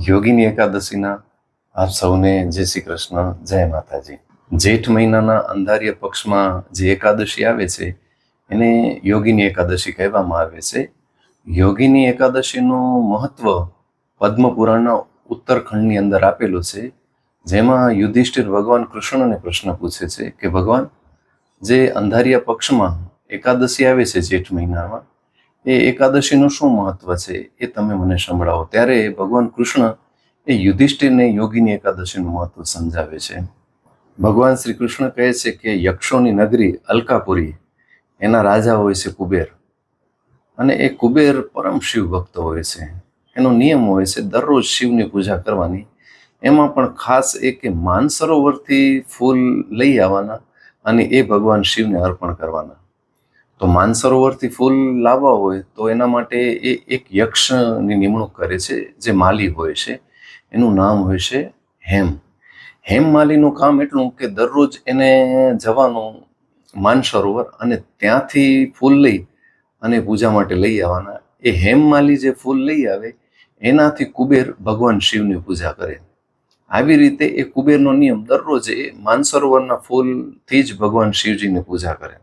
યોગીની એકાદશીના આપ સૌને જય શ્રી કૃષ્ણ, જય માતાજી. જેઠ મહિનાના અંધારિયા પક્ષમાં જે એકાદશી આવે છે એને યોગીની એકાદશી કહેવામાં આવે છે. યોગીની એકાદશીનું મહત્વ પદ્મપુરાણના ઉત્તરખંડની અંદર આપેલું છે, જેમાં યુધિષ્ઠિર ભગવાન કૃષ્ણને પ્રશ્ન પૂછે છે કે ભગવાન, જે અંધારિયા પક્ષમાં એકાદશી આવે છે જેઠ મહિનામાં, એ એકાદશીનું શું મહત્વ છે એ તમે મને સંભળાવો. ત્યારે ભગવાન કૃષ્ણ એ યુધિષ્ઠિરને યોગીની એકાદશીનું મહત્વ સમજાવે છે. ભગવાન શ્રી કૃષ્ણ કહે છે કે યક્ષોની નગરી અલકાપુરી, એના રાજા હોય છે કુબેર, અને એ કુબેર પરમ શિવ ભક્ત હોય છે. એનો નિયમ હોય છે દરરોજ શિવની પૂજા કરવાની. એમાં પણ ખાસ એ કે માનસરોવરથી ફૂલ લઈ આવવાના અને એ ભગવાન શિવને અર્પણ કરવાના. તો માનસરોવરથી ફૂલ લાવવા હોય તો એના માટે એ એક યક્ષની નિમણૂક કરે છે, જે માલી હોય છે. એનું નામ હોય છે હેમ માલીનું કામ એટલું કે દરરોજ એને જવાનું માનસરોવર અને ત્યાંથી ફૂલ લઈ અને પૂજા માટે લઈ આવવાના. એ હેમ માલી જે ફૂલ લઈ આવે એનાથી કુબેર ભગવાન શિવની પૂજા કરે. આવી રીતે એ કુબેરનો નિયમ દરરોજ એ માનસરોવરના ફૂલથી જ ભગવાન શિવજીની પૂજા કરે.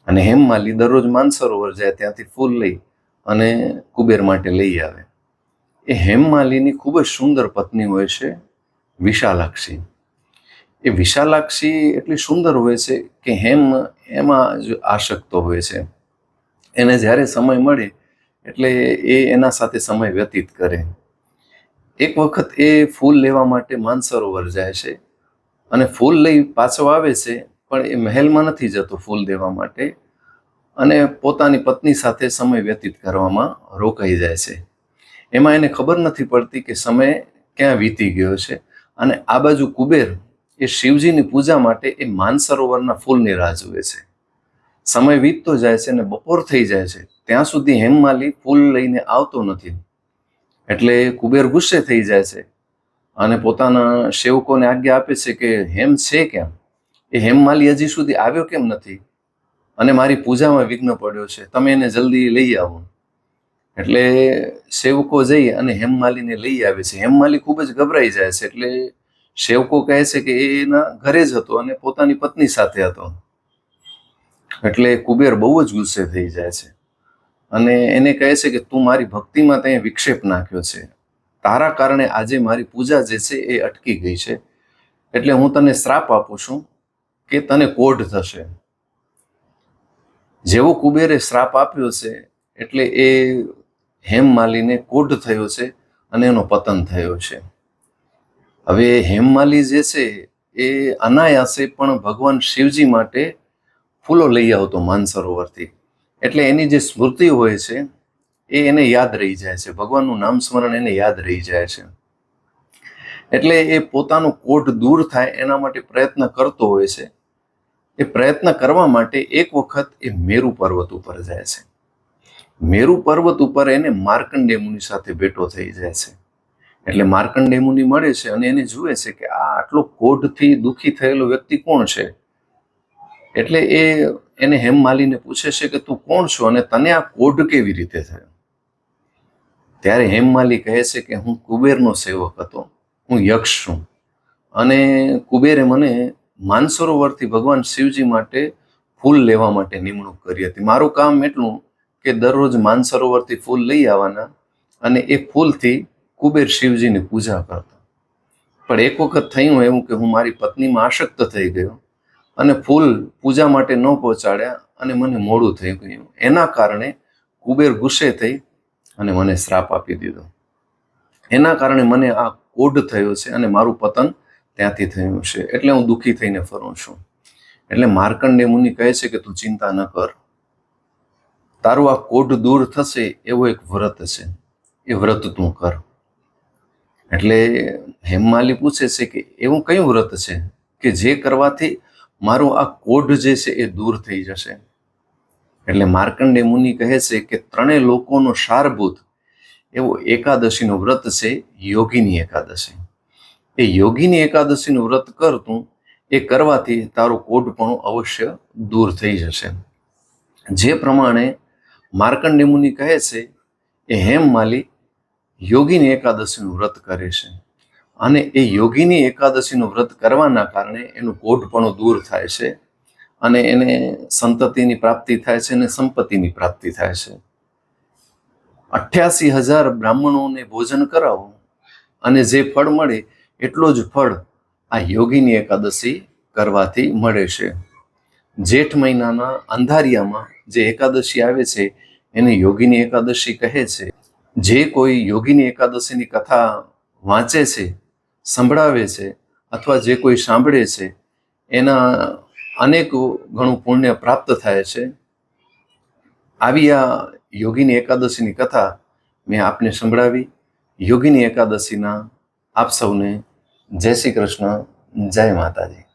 અને હેમમાલી દરરોજ માનસરોવર જાય, ત્યાંથી ફૂલ લઈ અને કુબેર માટે લઈ આવે. એ હેમમાલીની ખૂબ જ સુંદર પત્ની હોય છે વિશાલાક્ષી. એ વિશાલાક્ષી એટલી સુંદર હોય છે કે હેમ એમાં જ આસક્ત હોય છે. એને જ્યારે સમય મળે એટલે એ એના સાથે સમય વ્યતીત કરે. એક વખત એ ફૂલ લેવા માટે માનસરોવર જાય છે અને ફૂલ લઈ પાછો આવે છે, પણ એ મહેલમાં નથી જતો ફૂલ દેવા માટે, અને પોતાની પત્ની સાથે સમય વ્યતીત કરવામાં રોકાઈ જાય છે. એમાં એને ખબર નથી પડતી કે સમય ક્યાં વીતી ગયો છે. અને આ બાજુ કુબેર એ શિવજીની પૂજા માટે એ માનસરોવરના ફૂલની રાહ જુએ છે. સમય વીતતો જાય છે અને બપોર થઈ જાય છે, ત્યાં સુધી હેમમાલી ફૂલ લઈને આવતો નથી. એટલે કુબેર ગુસ્સે થઈ જાય છે અને પોતાના સેવકોને આજ્ઞા આપે છે કે હેમ છે ક્યાં? એ હેમમાલી હજી સુધી આવ્યો કેમ નથી? અને મારી પૂજામાં વિઘ્ન પડ્યો છે, તમે એને જલ્દી લઈ આવો. એટલે સેવકો જઈ અને હેમમાલીને લઈ આવે છે. હેમમાલી ખૂબ જ ગભરાઈ જાય છે. એટલે સેવકો કહે છે કે એ એના ઘરે જ હતો અને પોતાની પત્ની સાથે હતો. એટલે કુબેર બહુ જ ગુસ્સે થઈ જાય છે અને એને કહે છે કે તું મારી ભક્તિમાં તે વિક્ષેપ નાખ્યો છે, તારા કારણે આજે મારી પૂજા જે છે એ અટકી ગઈ છે. એટલે હું તને શ્રાપ આપું છું કે તને કોઢ થશે. જેવો કુબેરે શ્રાપ આપ્યો છે એટલે એ હેમમાલીને કોઢ થયો છે અને એનો પતન થયો છે. હવે હેમમાલી જે છે એ અનાયાસે પણ ભગવાન શિવજી માટે ફૂલો લઈ આવતો માનસરોવરથી. એટલે એની જે સ્મૃતિ હોય છે એ એને યાદ રહી જાય છે, ભગવાનનું નામ સ્મરણ એને યાદ રહી જાય છે. એટલે એ પોતાનો કોઢ દૂર થાય એના માટે પ્રયત્ન કરતો હોય છે. એ પ્રયત્ન કરવા માટે એક વખત એ મેરુ પર્વત ઉપર જાય છે. મેરુ પર્વત ઉપર એને માર્કંડેય મુનિ સાથે ભેટો થઈ જાય છે. એટલે માર્કંડેય મુનિ મળે છે અને એને જુએ છે કે આ આટલો કોઢથી દુઃખી થયેલો વ્યક્તિ કોણ છે. એટલે એને હેમમાલીને પૂછે છે કે તું કોણ છો અને તને આ કોઢ કેવી રીતે થયો? ત્યારે હેમમાલી કહે છે કે હું કુબેરનો સેવક હતો, હું યક્ષ છું, અને કુબેરે મને માનસરોવરથી ભગવાન શિવજી માટે ફૂલ લેવા માટે નિમણૂક કરી હતી. મારું કામ એટલું કે દરરોજ માનસરોવરથી ફૂલ લઈ આવવાના અને એ ફૂલથી કુબેર શિવજીની પૂજા કરતા. પણ એક વખત થયું એવું કે હું મારી પત્નીમાં આસક્ત થઈ ગયો અને ફૂલ પૂજા માટે ન પહોંચાડ્યા અને મને મોડું થઈ ગયું. એના કારણે કુબેર ગુસ્સે થઈ અને મને શ્રાપ આપી દીધો. એના કારણે મને આ કોઢ થયો છે અને મારું પતન ત્યાંથી થયું છે. એટલે હું દુઃખી થઈને ફરું છું. એટલે માર્કંડેય મુનિ કહે છે કે તું ચિંતા ન કર, તારું આ કોઢ દૂર થશે એવો એક વ્રત છે, એ વ્રત તું કર. એટલે હેમમાલી પૂછે છે કે એવું કયું વ્રત છે કે જે કરવાથી મારું આ કોઢ જે છે એ દૂર થઈ જશે? એટલે માર્કંડેય મુનિ કહે છે કે ત્રણેય લોકોનો સારભૂત એવો એકાદશીનું વ્રત છે, યોગીની એકાદશી. એ યોગીની એકાદશીનું વ્રત કર તું, એ કરવાથી તારું કોઢપણું અવશ્ય દૂર થઈ જશે. જે પ્રમાણે માર્કંડેય મુનિ કહે છે એ હેમમાલી યોગીની એકાદશીનું વ્રત કરે છે. અને એ યોગીની એકાદશીનું વ્રત કરવાના કારણે એનું કોઢપણું દૂર થાય છે અને એને સંતતિની પ્રાપ્તિ થાય છે અને સંપત્તિની પ્રાપ્તિ થાય છે. 88,000 બ્રાહ્મણોને ભોજન કરાવો અને જે ફળ મળે એટલો જ ફળ આ યોગીની એકાદશી કરવાથી મળે છે. જેઠ મહિનાના અંધારિયામાં જે એકાદશી આવે છે એને યોગીની એકાદશી કહે છે. જે કોઈ યોગીની એકાદશીની કથા વાંચે છે, સંભળાવે છે અથવા જે કોઈ સાંભળે છે એના અનેક ગણું પુણ્ય પ્રાપ્ત થાય છે. આવી આ યોગીની એકાદશીની કથા મેં આપને સંભળાવી. યોગીની એકાદશીના આપ સૌને જય શ્રી કૃષ્ણ, જય માતાજી.